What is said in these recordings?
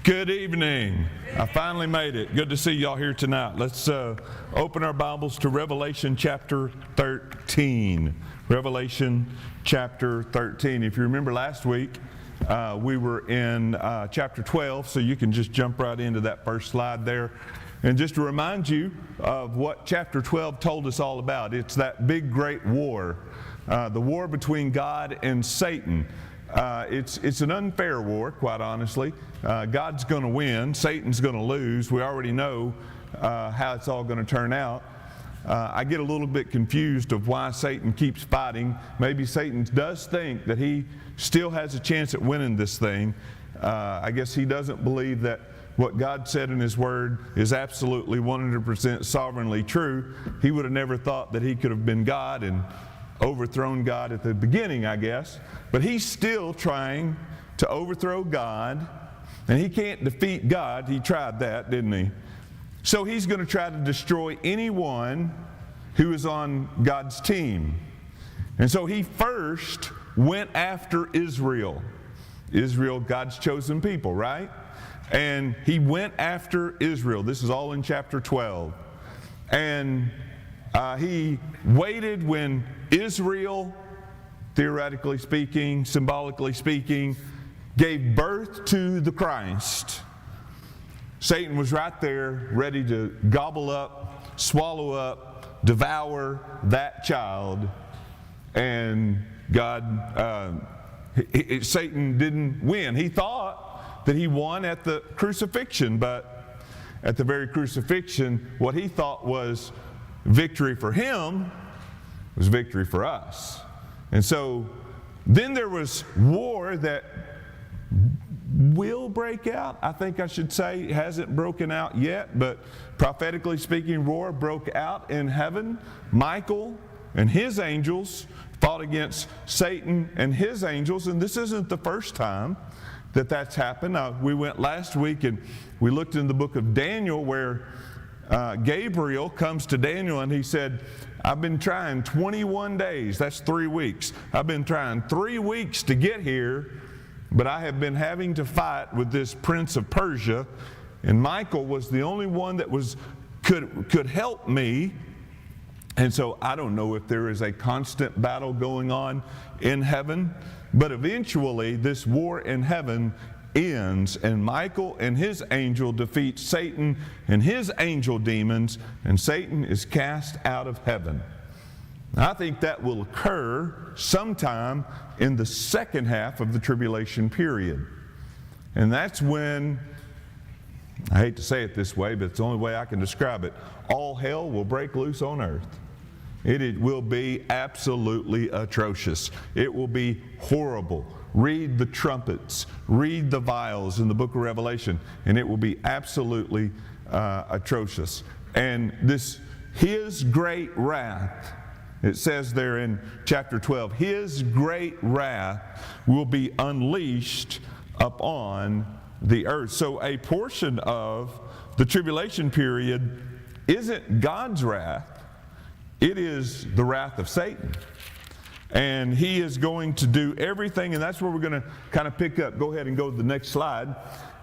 Good evening. I finally made it. Good to see y'all here tonight. Let's open our Bibles to Revelation chapter 13. Revelation chapter 13. If you remember last week, we were in chapter 12, so you can just jump right into that first slide there. And just to remind you of what chapter 12 told us all about, it's that big great war, the war between God and Satan. It's an unfair war, quite honestly. God's going to win. Satan's going to lose. We already know how it's all going to turn out. I get a little bit confused of why Satan keeps fighting. Maybe Satan does think that he still has a chance at winning this thing. I guess he doesn't believe that what God said in His Word is absolutely 100% sovereignly true. He would have never thought that he could have been God and overthrown God at the beginning, I guess. But he's still trying to overthrow God, and he can't defeat God. He tried that, didn't he? So he's going to try to destroy anyone who is on God's team. And so he first went after Israel. Israel, God's chosen people, right? And he went after Israel. This is all in chapter 12. And he waited when Israel, theoretically speaking, symbolically speaking, gave birth to the Christ. Satan was right there ready to gobble up, swallow up, devour that child. And Satan didn't win. He thought that he won at the crucifixion, but at the very crucifixion, what he thought was victory for him was victory for us. And so then there was war that will break out. I think I should say it hasn't broken out yet, but prophetically speaking, war broke out in heaven. Michael and his angels fought against Satan and his angels, and this isn't the first time that that's happened. We went last week and we looked in the book of Daniel where Gabriel comes to Daniel and he said, I've been trying 21 days, that's 3 weeks. I've been trying 3 weeks to get here, but I have been having to fight with this prince of Persia, and Michael was the only one that could help me. And so I don't know if there is a constant battle going on in heaven, but eventually this war in heaven ends, and Michael and his angel defeat Satan and his angel demons, and Satan is cast out of heaven. I think that will occur sometime in the second half of the tribulation period. And that's when, I hate to say it this way, but it's the only way I can describe it, all hell will break loose on earth. It will be absolutely atrocious. It will be horrible. Read the trumpets, read the vials in the book of Revelation, and it will be absolutely atrocious. And His great wrath, it says there in chapter 12, His great wrath will be unleashed upon the earth. So a portion of the tribulation period isn't God's wrath, it is the wrath of Satan. And he is going to do everything, and that's where we're going to kind of pick up. Go ahead and go to the next slide.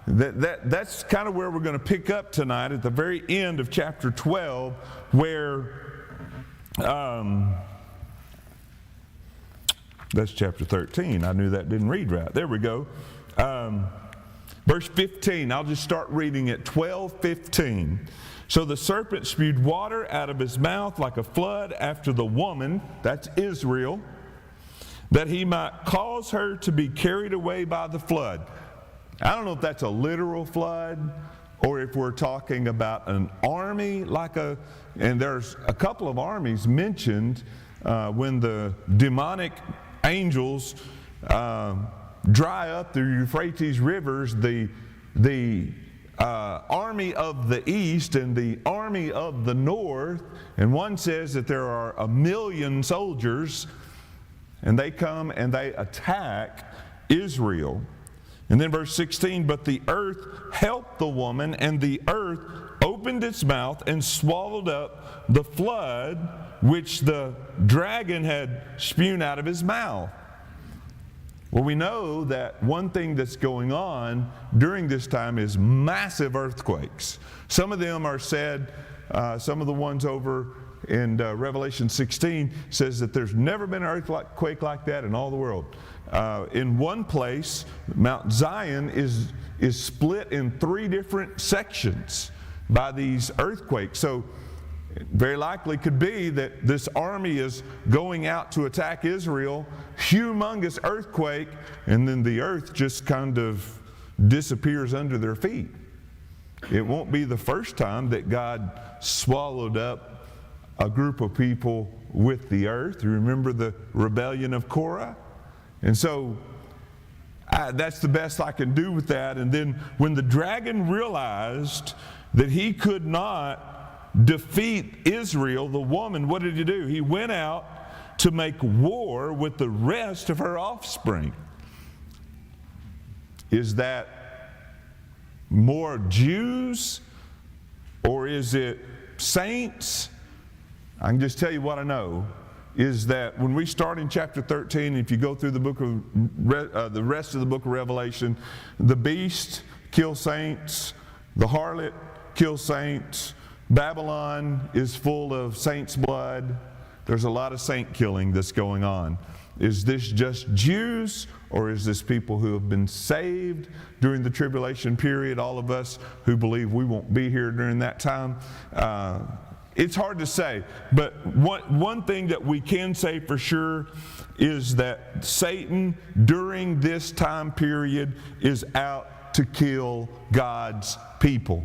That's kind of where we're going to pick up tonight at the very end of chapter 12, where that's chapter 13. I knew that didn't read right. There we go. Verse 15. I'll just start reading at 12:15. So the serpent spewed water out of his mouth like a flood after the woman, that's Israel, that he might cause her to be carried away by the flood. I don't know if that's a literal flood or if we're talking about an army and there's a couple of armies mentioned when the demonic angels dry up the Euphrates rivers, the army of the east and the army of the north, and one says that there are 1 million soldiers, and they come and they attack Israel. And then verse 16, but the earth helped the woman, and the earth opened its mouth and swallowed up the flood which the dragon had spewed out of his mouth. Well, we know that one thing that's going on during this time is massive earthquakes. Some of them are said, some of the ones over in Revelation 16 says that there's never been an earthquake like that in all the world. In one place, Mount Zion is split in 3 different sections by these earthquakes. So it very likely could be that this army is going out to attack Israel, humongous earthquake, and then the earth just kind of disappears under their feet. It won't be the first time that God swallowed up a group of people with the earth. You remember the rebellion of Korah? And so that's the best I can do with that. And then when the dragon realized that he could not defeat Israel, the woman, what did he do? He went out to make war with the rest of her offspring. Is that more Jews or is it saints? I can just tell you what I know is that when we start in chapter 13, if you go through the book of the rest of the book of Revelation, the beast kills saints, the harlot kills saints, Babylon is full of saints' blood. There's a lot of saint killing that's going on. Is this just Jews, or is this people who have been saved during the tribulation period, all of us who believe we won't be here during that time? It's hard to say, but one thing that we can say for sure is that Satan during this time period is out to kill God's people.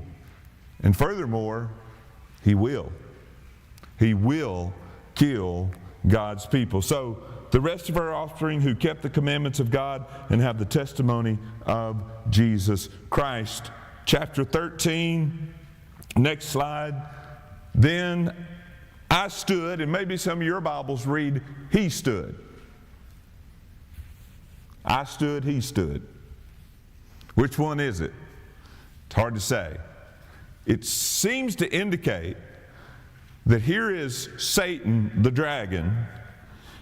And furthermore, he will kill God's people. So the rest of our offspring who kept the commandments of God and have the testimony of Jesus Christ. Chapter 13, next slide. Then I stood, and maybe some of your Bibles read, he stood. I stood, he stood. Which one is it? It's hard to say. It seems to indicate that here is Satan, the dragon,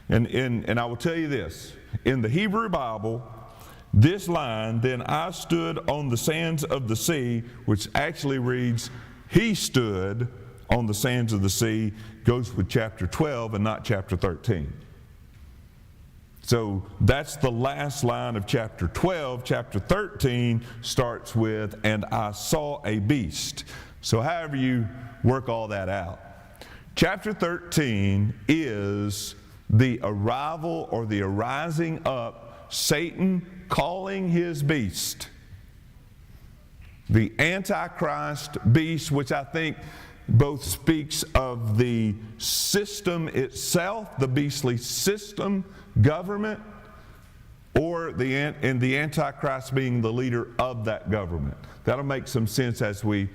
and I will tell you this. In the Hebrew Bible, this line, then I stood on the sands of the sea, which actually reads, he stood on the sands of the sea, goes with chapter 12 and not chapter 13. So that's the last line of chapter 12. Chapter 13 starts with, and I saw a beast. So however you work all that out. Chapter 13 is the arrival or the arising up, Satan calling his beast. The Antichrist beast, which I think both speaks of the system itself, the beastly system, government, or the Antichrist being the leader of that government. That'll make some sense as we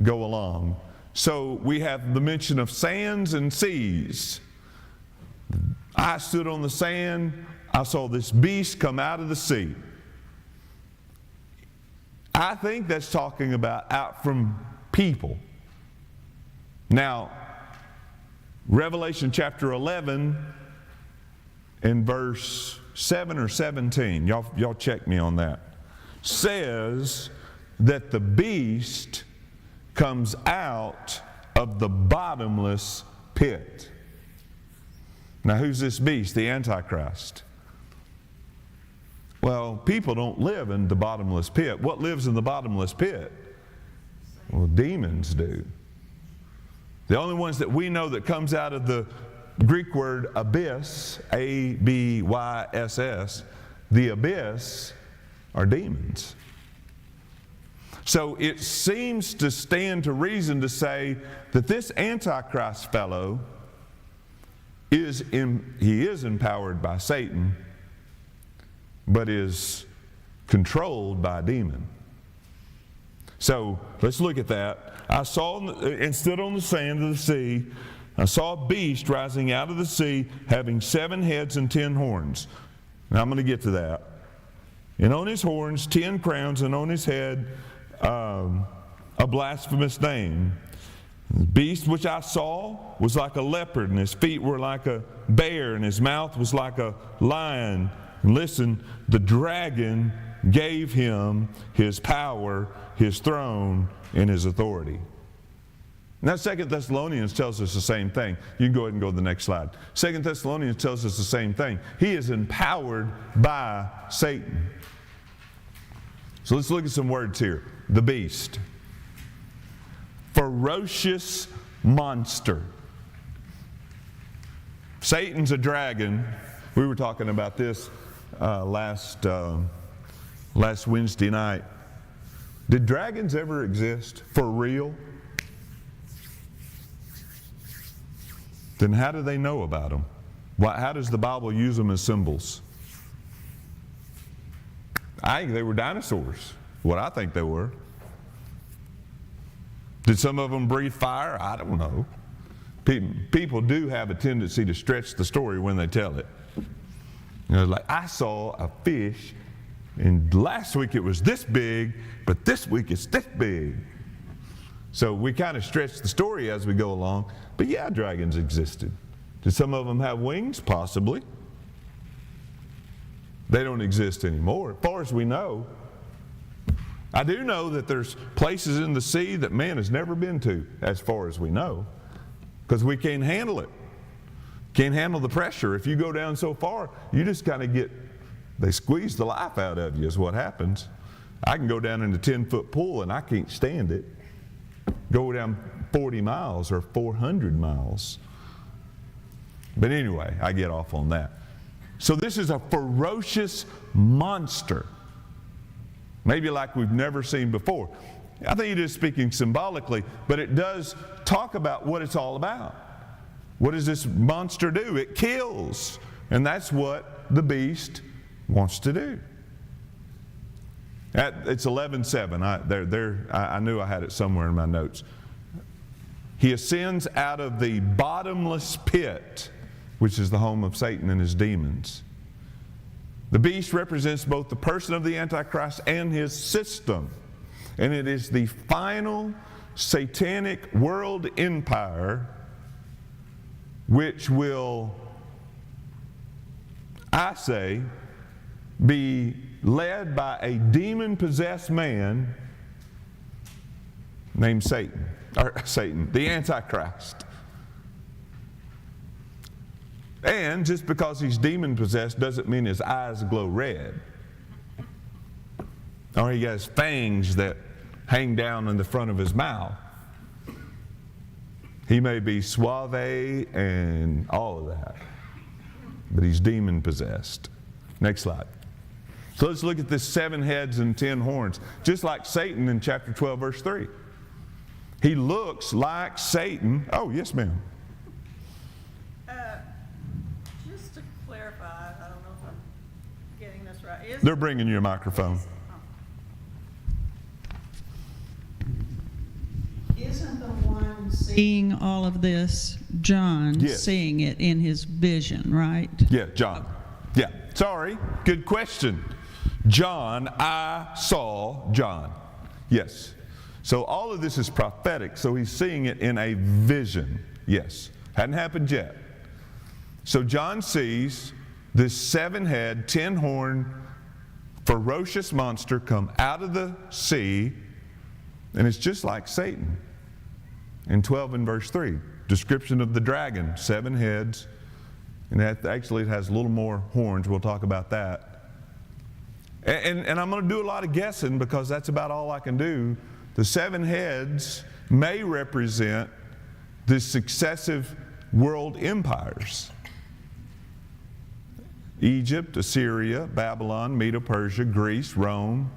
go along. So we have the mention of sands and seas. I stood on the sand. I saw this beast come out of the sea. I think that's talking about out from people. Now, Revelation chapter 11 in verse 7 or 17, y'all check me on that, says that the beast comes out of the bottomless pit. Now, who's this beast? The Antichrist. Well, people don't live in the bottomless pit. What lives in the bottomless pit? Well, demons do. The only ones that we know that comes out of the Greek word abyss, A-B-Y-S-S, the abyss, are demons. So it seems to stand to reason to say that this Antichrist fellow is empowered by Satan, but is controlled by a demon. So let's look at that. I saw and stood on the sand of the sea. I saw a beast rising out of the sea, having 7 heads and 10 horns. Now I'm going to get to that. And on his horns 10 crowns, and on his head a blasphemous name. The beast which I saw was like a leopard, and his feet were like a bear, and his mouth was like a lion. And listen, the dragon gave him his power, his throne, and his authority. Now, 2 Thessalonians tells us the same thing. You can go ahead and go to the next slide. 2 Thessalonians tells us the same thing. He is empowered by Satan. So let's look at some words here. The beast. Ferocious monster. Satan's a dragon. We were talking about this last Wednesday night. Did dragons ever exist for real? Then how do they know about them? How does the Bible use them as symbols? I think they were dinosaurs. What I think they were. Did some of them breathe fire? I don't know. People do have a tendency to stretch the story when they tell it. You know, like, I saw a fish, and last week it was this big, but this week it's this big. So we kind of stretch the story as we go along. But yeah, dragons existed. Did some of them have wings? Possibly. They don't exist anymore, as far as we know. I do know that there's places in the sea that man has never been to, as far as we know, because we can't handle it. Can't handle the pressure. If you go down so far, you just kind of they squeeze the life out of you is what happens. I can go down in a 10-foot pool and I can't stand it. Go down 40 miles or 400 miles. But anyway, I get off on that. So this is a ferocious monster. Maybe like we've never seen before. I think it is speaking symbolically, but it does talk about what it's all about. What does this monster do? It kills. And that's what the beast wants to do. It's 11:7. I knew I had it somewhere in my notes. He ascends out of the bottomless pit, which is the home of Satan and his demons. The beast represents both the person of the Antichrist and his system. And it is the final satanic world empire which will, I say, be led by a demon-possessed man named Satan, the Antichrist. And just because he's demon-possessed doesn't mean his eyes glow red. Or he has fangs that hang down in the front of his mouth. He may be suave and all of that, but he's demon-possessed. Next slide. So let's look at this 7 heads and 10 horns, just like Satan in chapter 12, verse 3. He looks like Satan. Oh, yes, ma'am. Just to clarify, I don't know if I'm getting this right. They're bringing you a microphone. Isn't the one seeing all of this John Yes. seeing it in his vision, right? Yeah, John. Yeah, sorry. Good question. John, I saw John. Yes. So all of this is prophetic, so he's seeing it in a vision. Yes. Hadn't happened yet. So John sees this 7-head, 10-horn, ferocious monster come out of the sea, and it's just like Satan. In 12 and verse 3, description of the dragon, 7 heads, and actually it has a little more horns. We'll talk about that. And I'm going to do a lot of guessing because that's about all I can do. The 7 heads may represent the successive world empires. Egypt, Assyria, Babylon, Medo-Persia, Greece, Rome,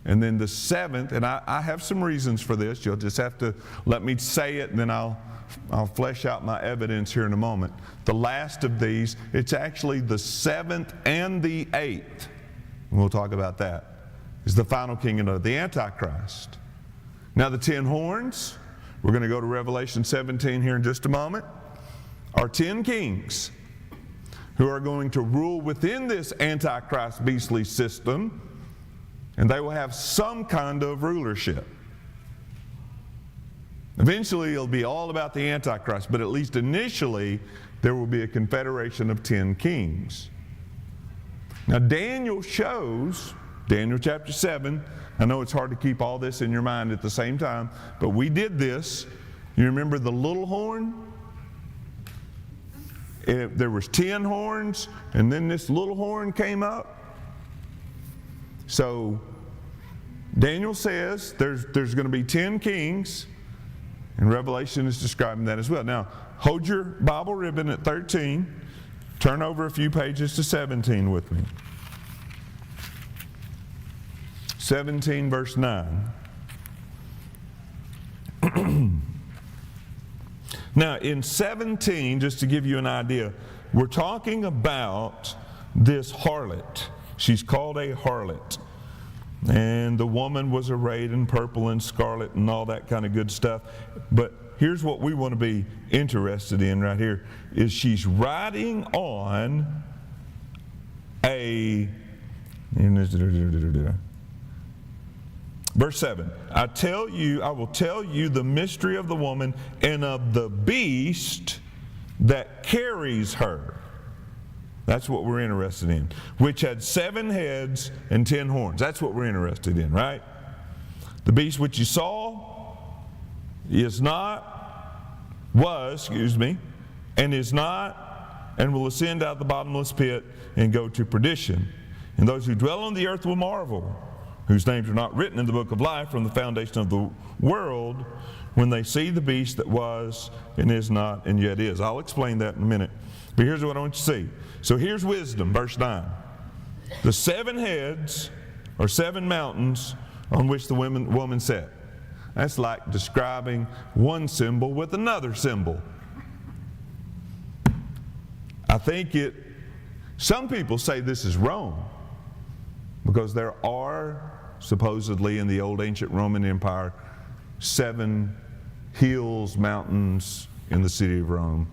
and then the 7th, and I have some reasons for this. You'll just have to let me say it, and then I'll flesh out my evidence here in a moment. The last of these, it's actually the 7th and the 8th. And we'll talk about that. Is the final kingdom of the Antichrist. Now the 10 horns, we're going to go to Revelation 17 here in just a moment, are 10 kings who are going to rule within this Antichrist beastly system, and they will have some kind of rulership. Eventually it'll be all about the Antichrist, but at least initially there will be a confederation of 10 kings. Now Daniel shows, Daniel chapter 7, I know it's hard to keep all this in your mind at the same time, but we did this. You remember the little horn? There was 10 horns, and then this little horn came up. So Daniel says there's going to be 10 kings, and Revelation is describing that as well. Now, hold your Bible ribbon at 13. Turn over a few pages to 17 with me. 17 verse 9. Now, in 17, just to give you an idea, we're talking about this harlot. She's called a harlot. And the woman was arrayed in purple and scarlet and all that kind of good stuff. But here's what we want to be interested in right here, is she's riding on a... Verse 7, I will tell you the mystery of the woman and of the beast that carries her. That's what we're interested in. Which had 7 heads and 10 horns. That's what we're interested in, right? The beast which you saw was, and is not, and will ascend out of the bottomless pit and go to perdition. And those who dwell on the earth will marvel, whose names are not written in the book of life from the foundation of the world, when they see the beast that was and is not and yet is. I'll explain that in a minute. But here's what I want you to see. So here's wisdom, verse 9. The 7 heads are 7 mountains on which the woman sat. That's like describing one symbol with another symbol. Some people say this is Rome, because there are supposedly in the old ancient Roman Empire 7 hills, mountains in the city of Rome.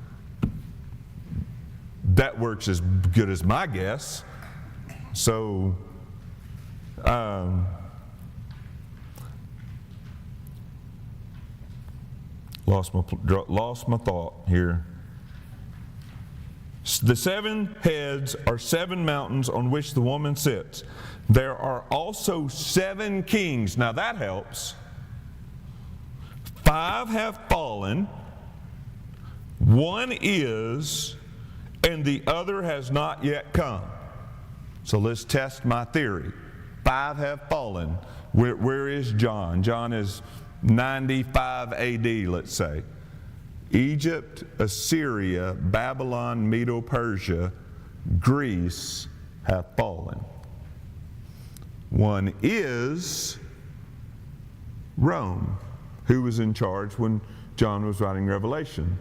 That works as good as my guess. So, lost my thought here. The 7 heads are 7 mountains on which the woman sits. There are also 7 kings. Now that helps. 5 have fallen, 1 is, and the other has not yet come. So let's test my theory. 5 have fallen. Where is John? John is 95 AD, let's say. Egypt, Assyria, Babylon, Medo-Persia, Greece have fallen. 1 is Rome, who was in charge when John was writing Revelation.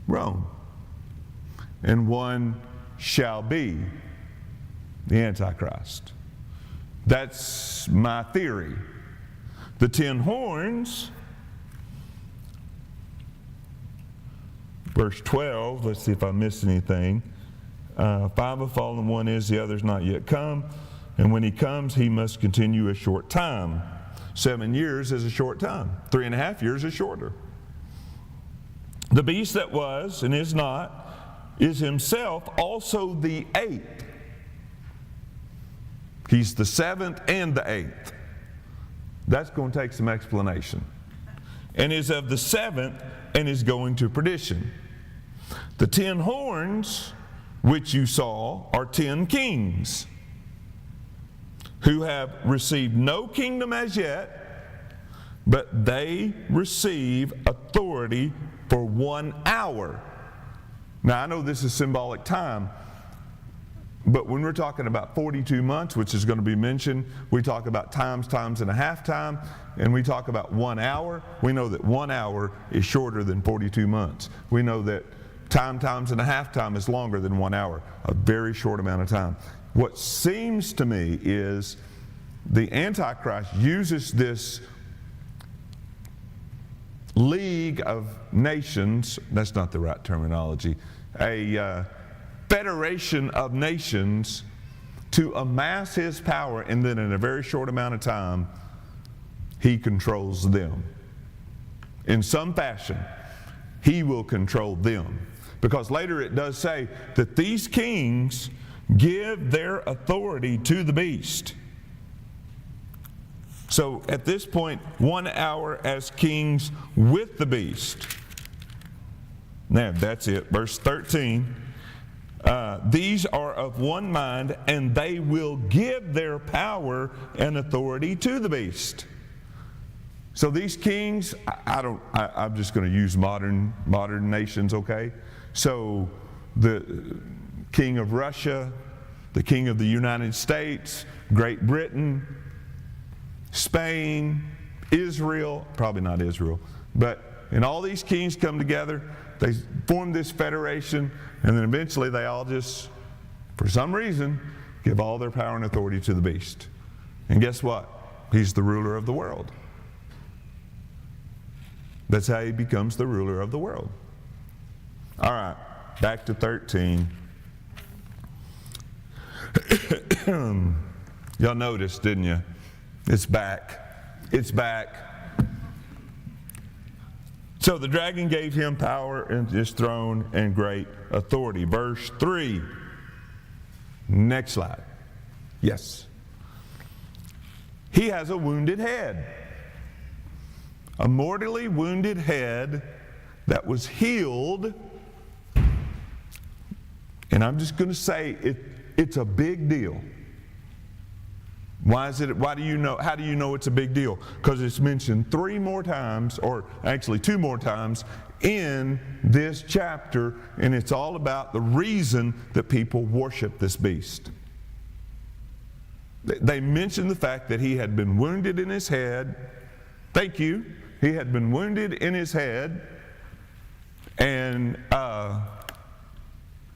Rome. And 1 shall be the Antichrist. That's my theory. The 10 horns, verse 12, let's see if I missed anything. 5 have fallen, 1 is, the other's not yet come. And when he comes, he must continue a short time. 7 years is a short time. 3.5 years is shorter. The beast that was and is not is himself also the 8th. He's the 7th and the 8th. That's going to take some explanation. And is of the 7th and is going to perdition. The 10 horns which you saw are 10 kings, who have received no kingdom as yet, but they receive authority for 1 hour. Now I know this is symbolic time, but when we're talking about 42 months, which is going to be mentioned, we talk about times and a half time, and we talk about 1 hour. We know that 1 hour is shorter than 42 months. We know that times and a half time is longer than 1 hour, a very short amount of time. What seems to me is the Antichrist uses this league of nations, that's not the right terminology, a federation of nations to amass his power, and then in a very short amount of time, he controls them. In some fashion, he will control them. Because later it does say that these kings give their authority to the beast. So at this point, 1 hour as kings with the beast. Now, that's it. Verse 13. These are of one mind, and they will give their power and authority to the beast. So these kings, I'm just going to use modern nations, okay? So the king of Russia, the king of the United States, Great Britain, Spain, Israel, probably not Israel, and all these kings come together, they form this federation, and then eventually they all just, for some reason, give all their power and authority to the beast. And guess what? He's the ruler of the world. That's how he becomes the ruler of the world. All right, back to 13. Y'all noticed, didn't you? It's back. It's back. So the dragon gave him power and his throne and great authority. Verse 3. Next slide. Yes. He has a wounded head. A mortally wounded head that was healed. And I'm just going to say it's a big deal. Why do you know? How do you know it's a big deal? Because it's mentioned 3 more times, or actually 2 more times in this chapter, and it's all about the reason that people worship this beast. They mention the fact that he had been wounded in his head. Thank you. He had been wounded in his head, and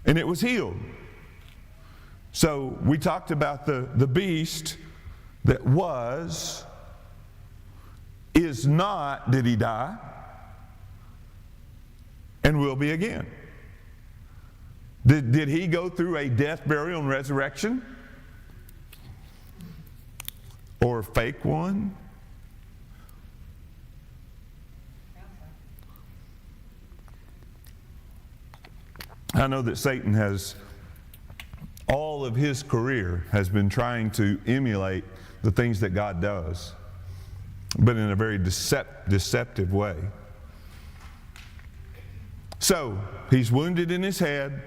it was healed. So we talked about the beast that is not, did he die? And will be again. Did he go through a death, burial, and resurrection? Or a fake one? I know that Satan has, all of his career has been trying to emulate the things that God does, but in a very deceptive way. So, he's wounded in his head.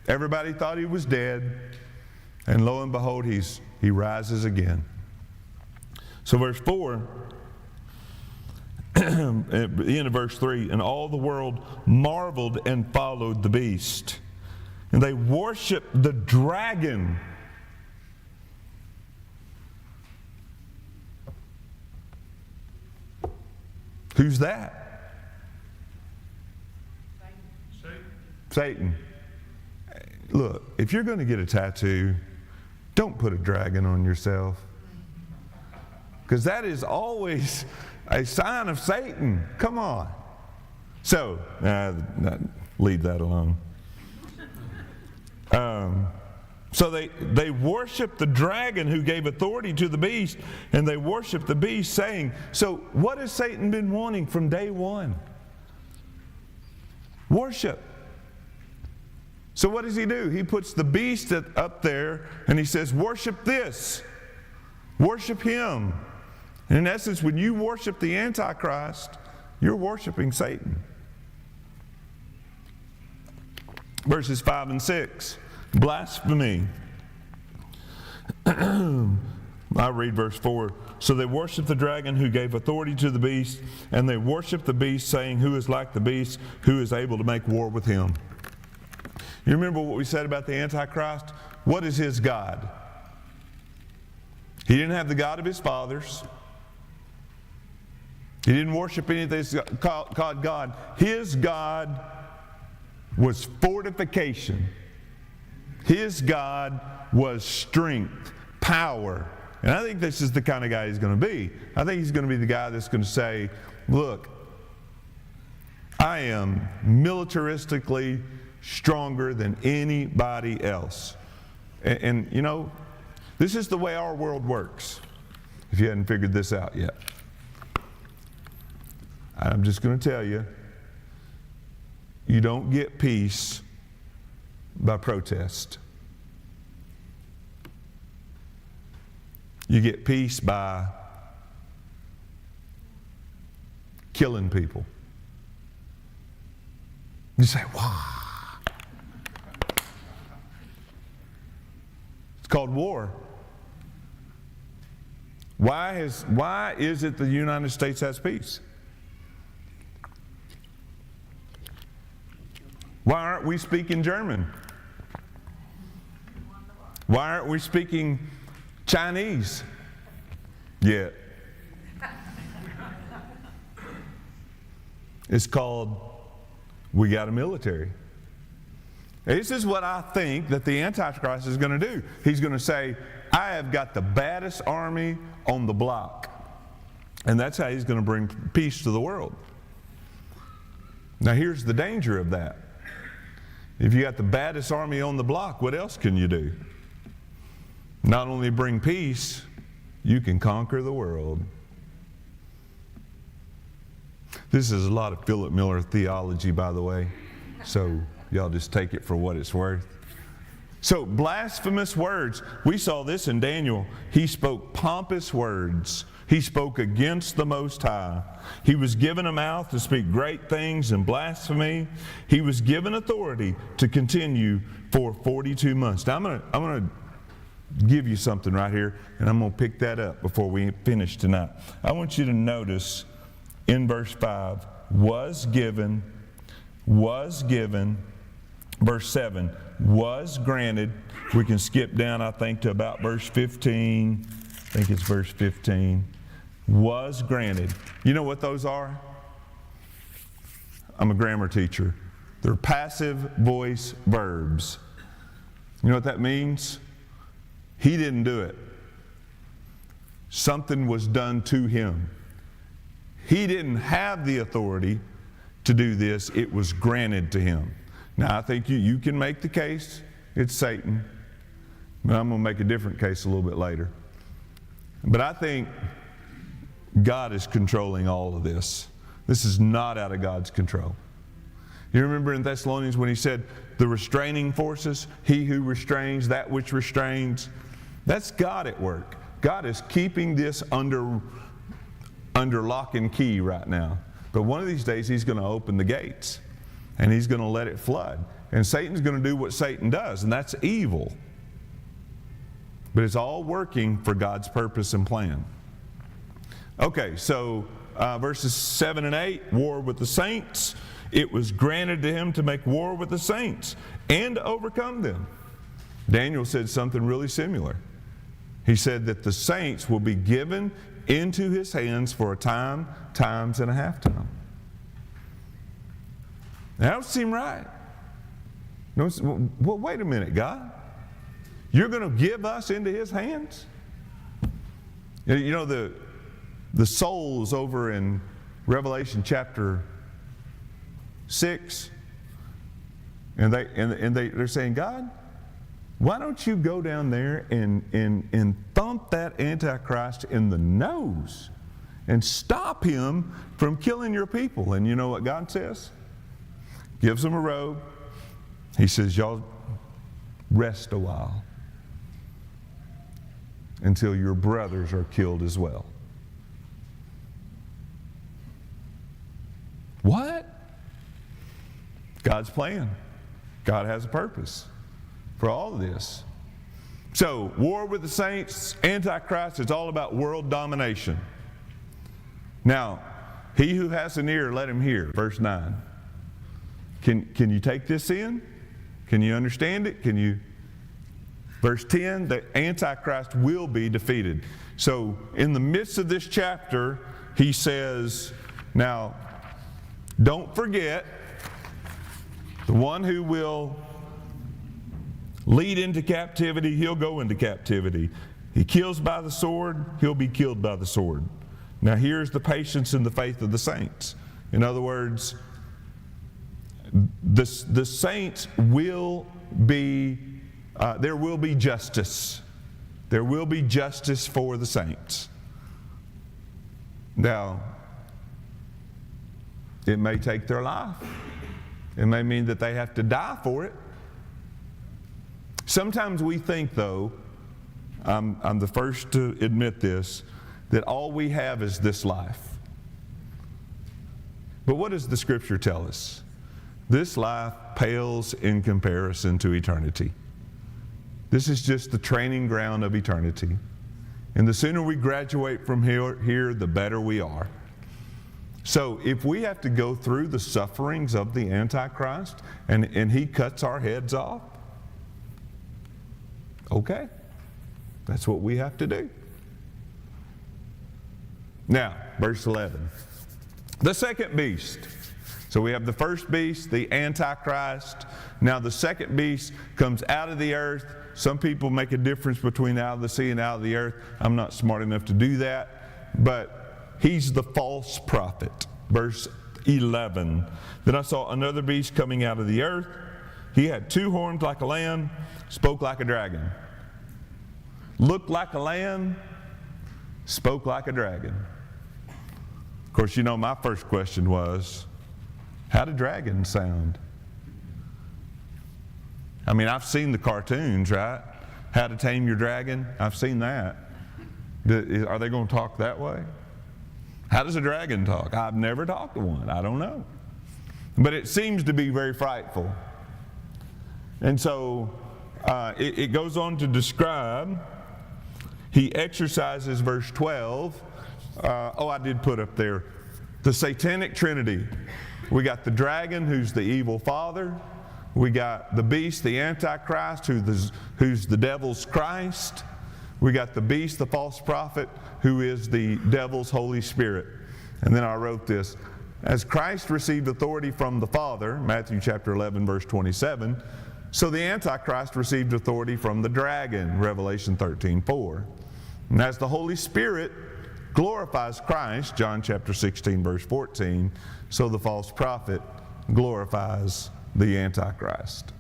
Everybody thought he was dead. And lo and behold, he rises again. So verse 4, at the end of verse 3, and all the world marveled and followed the beast. And they worshiped the dragon. Who's that? Satan. Look, if you're going to get a tattoo, don't put a dragon on yourself. Because that is always a sign of Satan. Come on. So, leave that alone. So they worship the dragon who gave authority to the beast, and they worship the beast, saying, so what has Satan been wanting from day one? Worship. So what does he do? He puts the beast up there, and he says, worship this. Worship him. And in essence, when you worship the Antichrist, you're worshiping Satan. Verses 5 and 6. Blasphemy. I read verse 4. So they worshiped the dragon who gave authority to the beast, and they worshiped the beast, saying, who is like the beast, who is able to make war with him? You remember what we said about the Antichrist? What is his God? He didn't have the God of his fathers. He didn't worship anything called God. His God was fortification. His God was strength, power. And I think this is the kind of guy he's going to be. I think he's going to be the guy that's going to say, look, I am militaristically stronger than anybody else. And you know, this is the way our world works, if you hadn't figured this out yet. I'm just going to tell you, you don't get peace by protest. You get peace by killing people. You say, wow. It's called war. Why is it the United States has peace? Why aren't we speaking German? Why aren't we speaking Chinese yet? It's called, we got a military. This is what I think that the Antichrist is going to do. He's going to say, I have got the baddest army on the block. And that's how he's going to bring peace to the world. Now here's the danger of that. If you got the baddest army on the block, what else can you do? Not only bring peace, you can conquer the world. This is a lot of Philip Miller theology, by the way, so y'all just take it for what it's worth. So, blasphemous words. We saw this in Daniel. He spoke pompous words. He spoke against the Most High. He was given a mouth to speak great things and blasphemy. He was given authority to continue for 42 months. Now, I'm going to give you something right here, and I'm going to pick that up before we finish tonight. I want you to notice in verse 5, was given, verse 7, was granted. We can skip down, I think, to about verse 15. I think it's verse 15. Was granted. You know what those are? I'm a grammar teacher. They're passive voice verbs. You know what that means? He didn't do it. Something was done to him. He didn't have the authority to do this. It was granted to him. Now, I think you can make the case it's Satan, but I'm going to make a different case a little bit later. But I think God is controlling all of this. This is not out of God's control. You remember in Thessalonians when he said, the restraining forces, he who restrains that which restrains, that's God at work. God is keeping this under lock and key right now. But one of these days he's going to open the gates and he's going to let it flood. And Satan's going to do what Satan does, and that's evil. But it's all working for God's purpose and plan. Okay, so verses 7 and 8, war with the saints. It was granted to him to make war with the saints and to overcome them. Daniel said something really similar. He said that the saints will be given into his hands for a time, times, and a half time. That don't seem right. No, well, wait a minute, God. You're going to give us into his hands? You know, the souls over in Revelation chapter 6, and they're saying, God, why don't you go down there and thump that Antichrist in the nose and stop him from killing your people? And you know what God says? Gives them a robe. He says, y'all rest a while until your brothers are killed as well. What? God's plan. God has a purpose for all of this. So, war with the saints, Antichrist, it's all about world domination. Now, he who has an ear, let him hear. Verse 9. Can you take this in? Can you understand it? Verse 10, the Antichrist will be defeated. So, in the midst of this chapter, he says, now, don't forget, the one who will lead into captivity, he'll go into captivity. He kills by the sword, he'll be killed by the sword. Now here's the patience and the faith of the saints. In other words, the saints will be, there will be justice. There will be justice for the saints. Now, it may take their life. It may mean that they have to die for it. Sometimes we think, though, I'm the first to admit this, that all we have is this life. But what does the Scripture tell us? This life pales in comparison to eternity. This is just the training ground of eternity. And the sooner we graduate from here, the better we are. So if we have to go through the sufferings of the Antichrist and he cuts our heads off, okay, that's what we have to do. Now, verse 11. The second beast. So we have the first beast, the Antichrist. Now the second beast comes out of the earth. Some people make a difference between out of the sea and out of the earth. I'm not smart enough to do that. But he's the false prophet. Verse 11. Then I saw another beast coming out of the earth. He had 2 horns like a lamb, spoke like a dragon. Looked like a lamb, spoke like a dragon. Of course, you know, my first question was, how do dragons sound? I mean, I've seen the cartoons, right? How to Tame Your Dragon. I've seen that. Are they going to talk that way? How does a dragon talk? I've never talked to one. I don't know. But it seems to be very frightful. And so it goes on to describe, he exercises, verse 12. I did put up there the satanic trinity. We got the dragon, who's the evil father. We got the beast, the Antichrist, who's the devil's Christ. We got the beast, the false prophet, who is the devil's Holy Spirit. And then I wrote this. As Christ received authority from the Father, Matthew chapter 11, verse 27, so the Antichrist received authority from the dragon, Revelation 13:4. And as the Holy Spirit glorifies Christ, John chapter 16, verse 14, so the false prophet glorifies the Antichrist.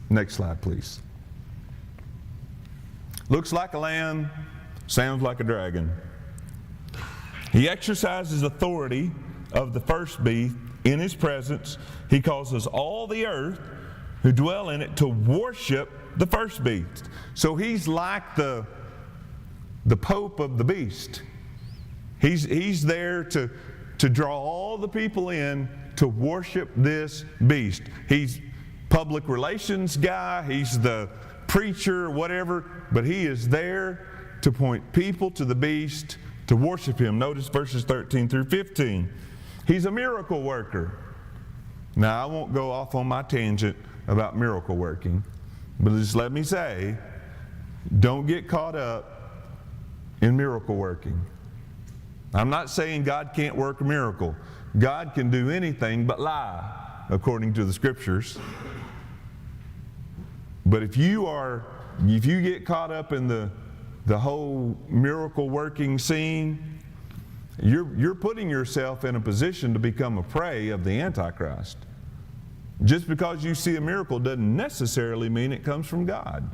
Next slide, please. Looks like a lamb, sounds like a dragon. He exercises authority of the first beast in his presence. He causes all the earth who dwell in it to worship the first beast. So he's like the Pope of the beast. He's there to draw all the people in to worship this beast. He's public relations guy, he's the preacher, whatever, but he is there to point people to the beast to worship him. Notice verses 13 through 15. He's a miracle worker. Now, I won't go off on my tangent about miracle working, but just let me say, don't get caught up in miracle working. I'm not saying God can't work a miracle. God can do anything but lie, according to the Scriptures. But if you get caught up in the whole miracle working scene, you're putting yourself in a position to become a prey of the Antichrist. Just because you see a miracle doesn't necessarily mean it comes from God.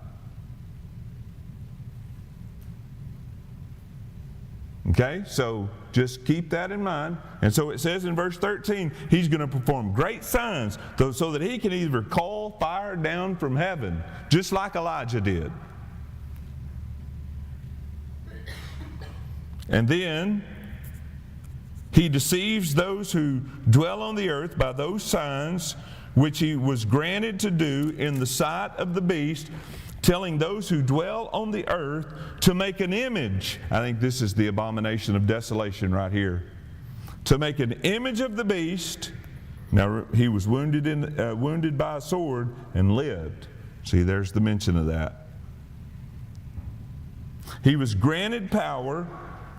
Okay, so just keep that in mind. And so it says in verse 13, he's going to perform great signs so that he can either call fire down from heaven, just like Elijah did. And then he deceives those who dwell on the earth by those signs which he was granted to do in the sight of the beast, telling those who dwell on the earth to make an image. I think this is the abomination of desolation right here. To make an image of the beast. Now he was wounded by a sword and lived. See, there's the mention of that. He was granted power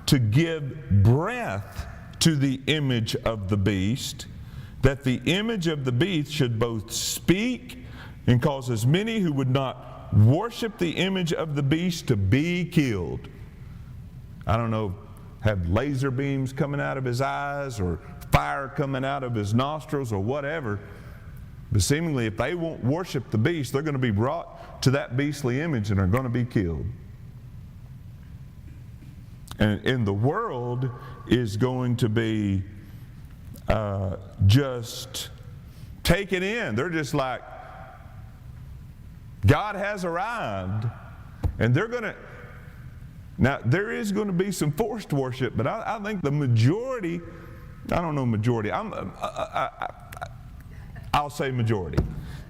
to give breath to the image of the beast, that the image of the beast should both speak and cause as many who would not worship the image of the beast to be killed. I don't know, have laser beams coming out of his eyes or fire coming out of his nostrils or whatever. But seemingly if they won't worship the beast, they're going to be brought to that beastly image and are going to be killed. And the world is going to be just taken in. They're just like, God has arrived, and they're going to, Now, there is going to be some forced worship, but I think the majority, I don't know majority, I'll say majority.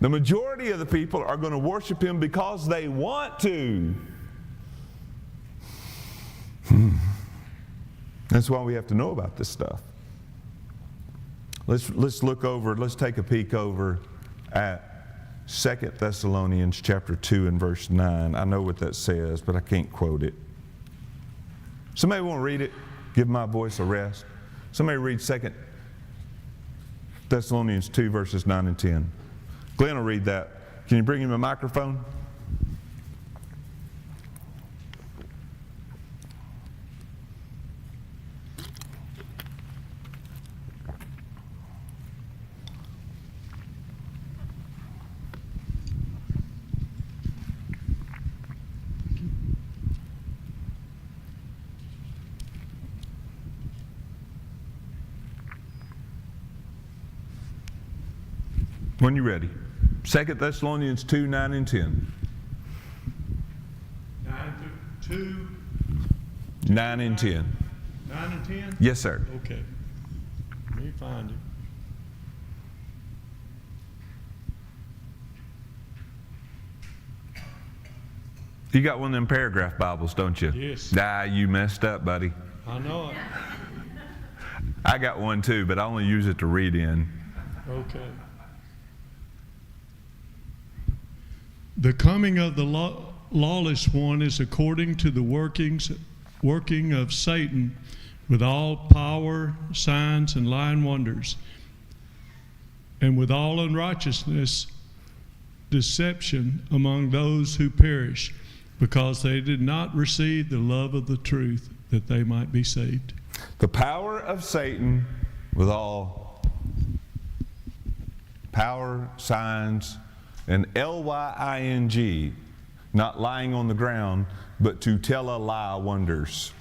The majority of the people are going to worship Him because they want to. That's why we have to know about this stuff. Let's look over, let's take a peek over at 2 Thessalonians chapter 2 and verse 9. I know what that says, but I can't quote it. Somebody want to read it? Give my voice a rest. Somebody read 2 Thessalonians 2 verses 9 and 10. Glenn will read that. Can you bring him a microphone? When you're ready. 2 Thessalonians 2, 9 and 10. 9 and 10. 9 and 10? Yes, sir. Okay. Let me find it. You got one of them paragraph Bibles, don't you? Yes. You messed up, buddy. I know it. I got one too, but I only use it to read in. Okay. The coming of the lawless one is according to the working of Satan with all power, signs, and lying wonders, and with all unrighteousness, deception among those who perish, because they did not receive the love of the truth, that they might be saved. The power of Satan with all power, signs, and lying, not lying on the ground, but to tell a lie wonders.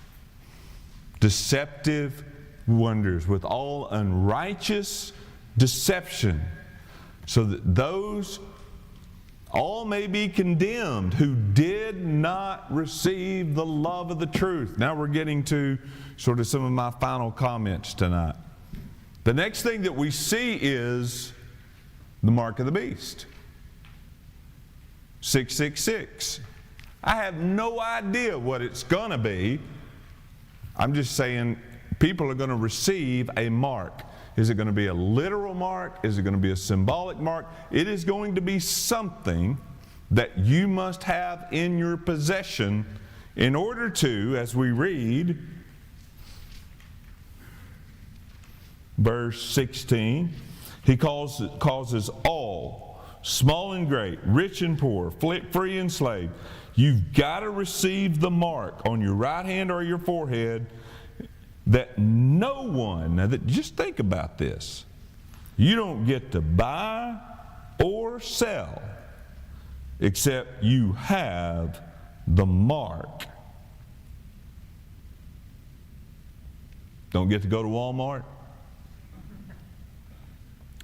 Deceptive wonders with all unrighteous deception, so that those all may be condemned who did not receive the love of the truth. Now we're getting to sort of some of my final comments tonight. The next thing that we see is the mark of the beast. 666. I have no idea what it's going to be. I'm just saying people are going to receive a mark. Is it going to be a literal mark? Is it going to be a symbolic mark? It is going to be something that you must have in your possession in order to, as we read, verse 16, He causes all, small and great, rich and poor, free and slave. You've got to receive the mark on your right hand or your forehead, that no one, now just think about this, you don't get to buy or sell except you have the mark. Don't get to go to Walmart.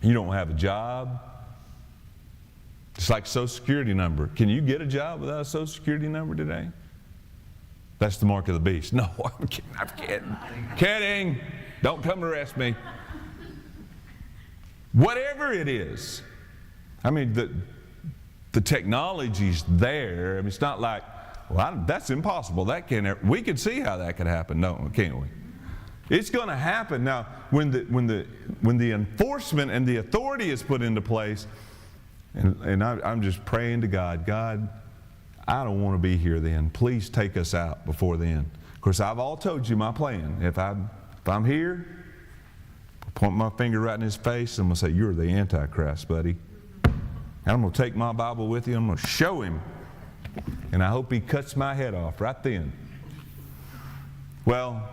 You don't have a job. It's like Social Security number. Can you get a job without a Social Security number today? That's the mark of the beast. No, I'm kidding. I'm kidding. Kidding. Don't come arrest me. Whatever it is. I mean, the technology's there. I mean, it's not like, well, that's impossible. That can't. We can see how that could happen, can't we? It's going to happen. Now, when the enforcement and the authority is put into place, and I'm just praying to God, God, I don't want to be here then. Please take us out before then. Of course, I've all told you my plan. If I'm here, I'll point my finger right in his face, and I'm going to say, you're the Antichrist, buddy. And I'm going to take my Bible with you, I'm going to show him. And I hope he cuts my head off right then. Well,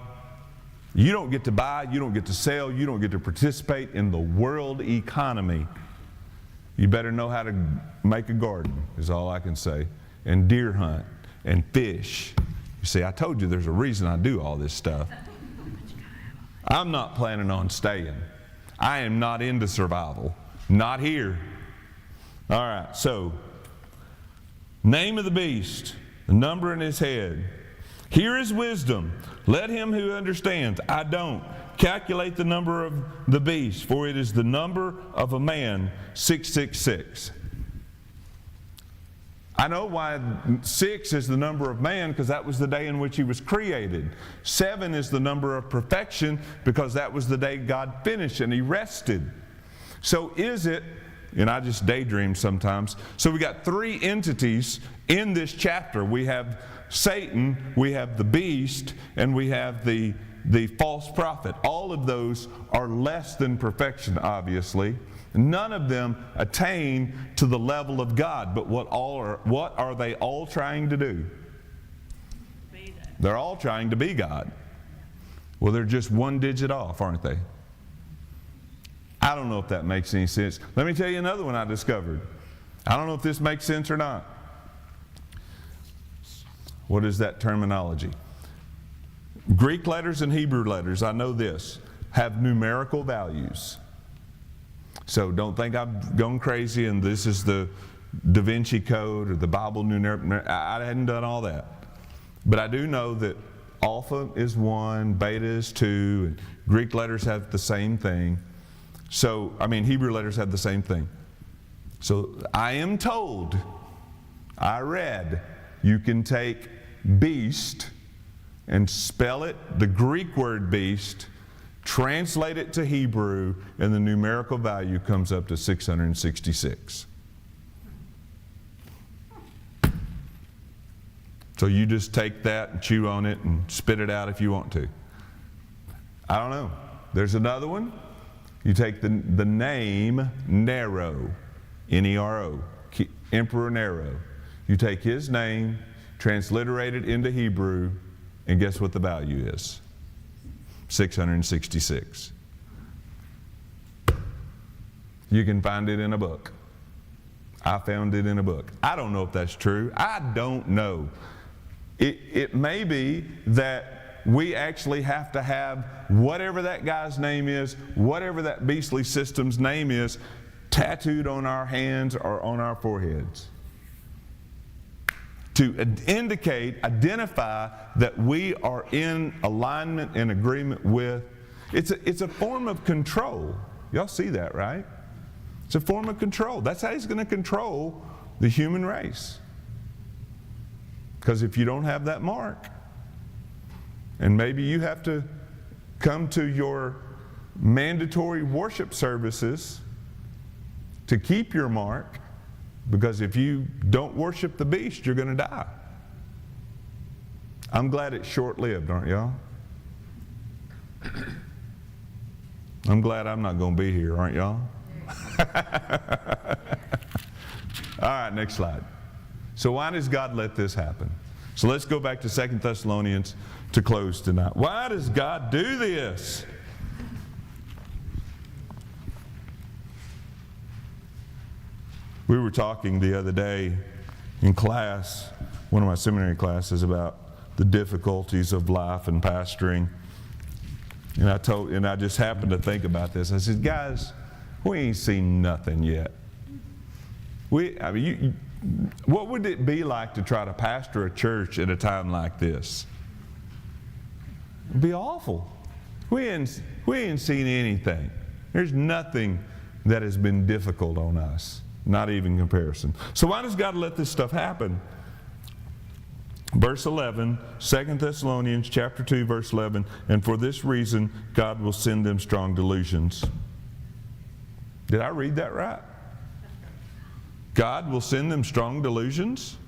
you don't get to buy, you don't get to sell, you don't get to participate in the world economy. You better know how to make a garden, is all I can say, and deer hunt, and fish. You see, I told you there's a reason I do all this stuff. I'm not planning on staying. I am not into survival. Not here. All right, so, name of the beast, the number in his head. Here is wisdom. Let him who understands, I don't, calculate the number of the beast, for it is the number of a man, 666. I know why 6 is the number of man, because that was the day in which he was created. 7 is the number of perfection, because that was the day God finished and he rested. So is it, and I just daydream sometimes, so we got 3 entities in this chapter. We have Satan, we have the beast, and we have the false prophet. All of those are less than perfection, obviously. None of them attain to the level of God. But what are they all trying to do? Be that. They're all trying to be God. Well, they're just one digit off, aren't they? I don't know if that makes any sense. Let me tell you another one I discovered. I don't know if this makes sense or not. What is that terminology? Greek letters and Hebrew letters, I know this, have numerical values. So don't think I've gone crazy and this is the Da Vinci Code or the Bible numeric. I hadn't done all that. But I do know that alpha is 1, beta is 2, and Greek letters have the same thing. Hebrew letters have the same thing. So I am told, I read, you can take beast and spell it, the Greek word beast, translate it to Hebrew, and the numerical value comes up to 666. So you just take that and chew on it and spit it out if you want to. I don't know. There's another one. You take the name Nero, N-E-R-O, Emperor Nero. You take his name, transliterate it into Hebrew, and guess what the value is? 666. You can find it in a book. I found it in a book. I don't know if that's true. I don't know. It may be that we actually have to have whatever that guy's name is, whatever that beastly system's name is, tattooed on our hands or on our foreheads, to identify that we are in alignment and agreement with. It's a form of control. Y'all see that, right? It's a form of control. That's how he's going to control the human race. Because if you don't have that mark, and maybe you have to come to your mandatory worship services to keep your mark, because if you don't worship the beast, you're going to die. I'm glad it's short-lived, aren't y'all? I'm glad I'm not going to be here, aren't y'all? All right, next slide. So why does God let this happen? So let's go back to 2 Thessalonians to close tonight. Why does God do this? We were talking the other day in class, one of my seminary classes, about the difficulties of life and pastoring. And I just happened to think about this. I said, guys, we ain't seen nothing yet. What would it be like to try to pastor a church at a time like this? It'd be awful. We ain't seen anything. There's nothing that has been difficult on us. Not even comparison. So why does God let this stuff happen? Verse 11, 2 Thessalonians chapter 2, verse 11, and for this reason God will send them strong delusions. Did I read that right? God will send them strong delusions?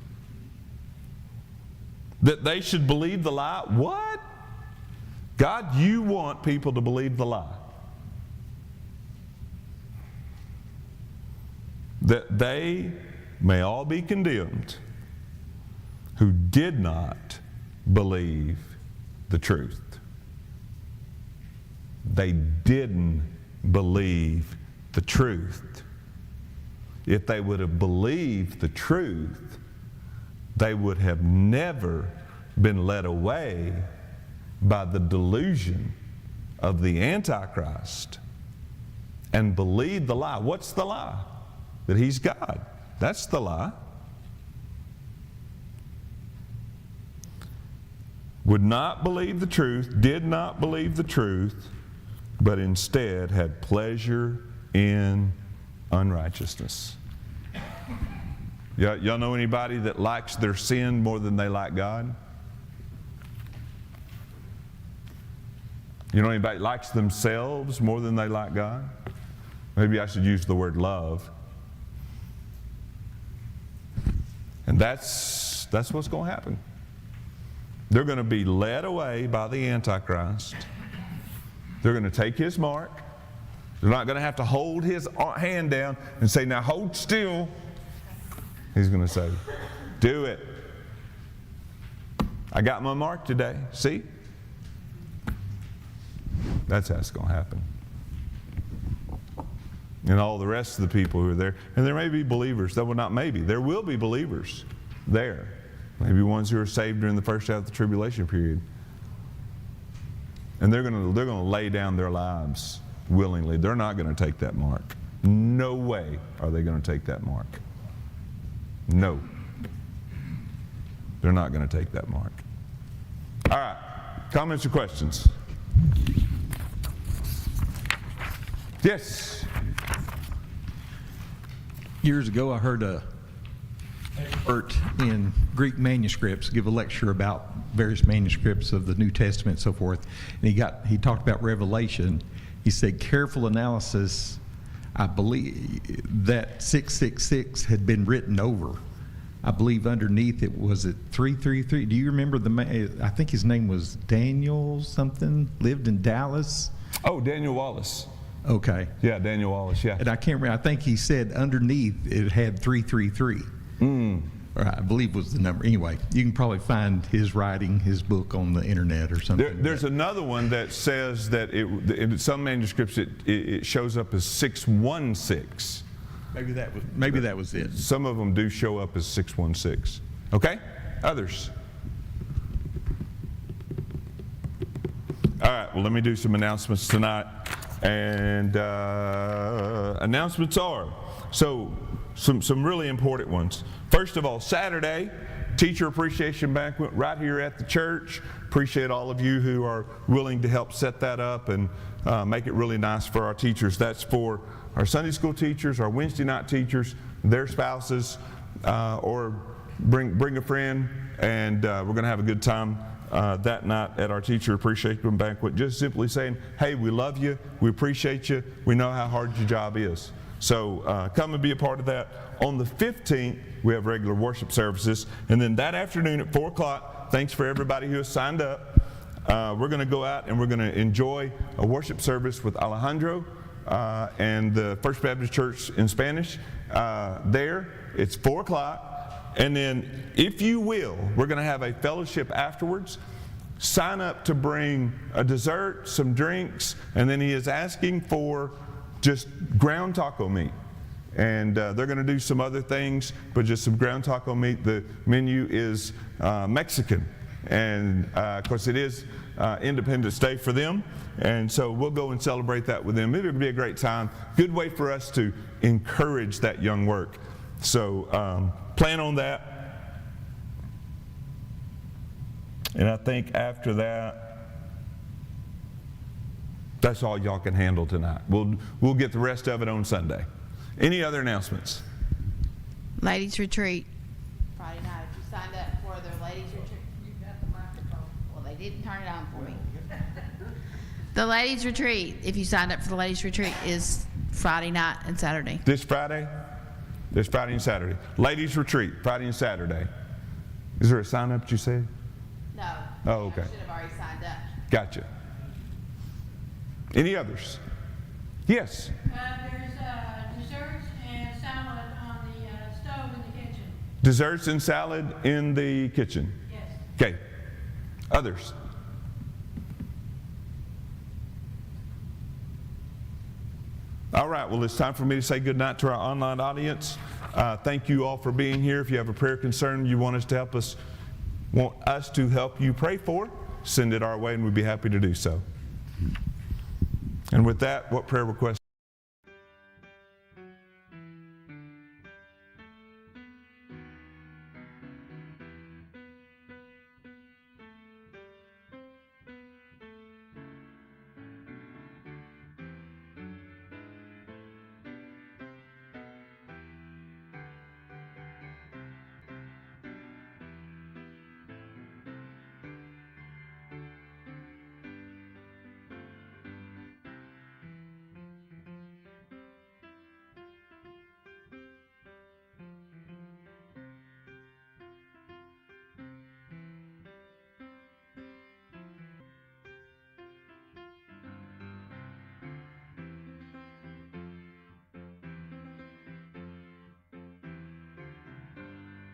That they should believe the lie? What? God, you want people to believe the lie. That they may all be condemned who did not believe the truth. They didn't believe the truth. If they would have believed the truth, they would have never been led away by the delusion of the Antichrist and believed the lie. What's the lie? That he's God. That's the lie. would not believe the truth, did not believe the truth, but instead had pleasure in unrighteousness. Y'all know anybody that likes their sin more than they like God? You know anybody that likes themselves more than they like God? Maybe I should use the word love. And that's what's going to happen. They're going to be led away by the Antichrist. They're going to take his mark. They're not going to have to hold his hand down and say, now hold still. He's going to say, do it. I got my mark today. See? That's how it's going to happen. And all the rest of the people who are there, and there may be believers, there will be believers there. Maybe ones who are saved during the first half of the tribulation period. And they're going to lay down their lives willingly. They're not going to take that mark. No way are they going to take that mark. No. They're not going to take that mark. All right. Comments or questions? Yes. Years ago, I heard a expert in Greek manuscripts give a lecture about various manuscripts of the New Testament and so forth. And he talked about Revelation. He said, careful analysis, I believe that 666 had been written over. I believe underneath it was 333. Do you remember the man? I think his name was Daniel something, lived in Dallas. Oh, Daniel Wallace. Okay. Yeah, Daniel Wallace, yeah. And I can't remember. I think he said underneath it had 333. Or I believe was the number. Anyway, you can probably find his writing, his book on the internet or something. There's another one that says that in some manuscripts it shows up as 616. Maybe that was it. Some of them do show up as 616. Okay? Others? All right, well, let me do some announcements tonight. And announcements are, some really important ones. First of all, Saturday, Teacher Appreciation Banquet right here at the church. Appreciate all of you who are willing to help set that up and make it really nice for our teachers. That's for our Sunday school teachers, our Wednesday night teachers, their spouses, or bring a friend, and we're going to have a good time that night at our Teacher Appreciation Banquet. Just simply saying, hey, we love you, we appreciate you, we know how hard your job is. So come and be a part of that. On the 15th, we have regular worship services. And then that afternoon at 4 o'clock, thanks for everybody who has signed up. We're going to go out and we're going to enjoy a worship service with Alejandro and the First Baptist Church in Spanish there. It's 4 o'clock. And then, if you will, we're going to have a fellowship afterwards. Sign up to bring a dessert, some drinks, and then he is asking for just ground taco meat. And they're going to do some other things, but just some ground taco meat. The menu is Mexican. And of course, it is Independence Day for them. And so we'll go and celebrate that with them. It'll be a great time. Good way for us to encourage that young work. So plan on that. And I think after that, that's all y'all can handle tonight. We'll get the rest of it on Sunday. Any other announcements? Ladies retreat. Friday night, if you signed up for their ladies retreat. You got the microphone. Well, they didn't turn it on for me. The ladies retreat, if you signed up for the ladies retreat, is Friday night and Saturday. This Friday and Saturday. Ladies retreat, Friday and Saturday. Is there a sign up you said? No. Oh, okay. Should have already signed up. Gotcha. Any others? Yes. There's desserts and salad on the stove in the kitchen. Desserts and salad in the kitchen. Yes. Okay. Others? All right, well, it's time for me to say good night to our online audience. Thank you all for being here. If you have a prayer concern you want us to help you pray for, send it our way and we'd be happy to do so. And with that, what prayer request?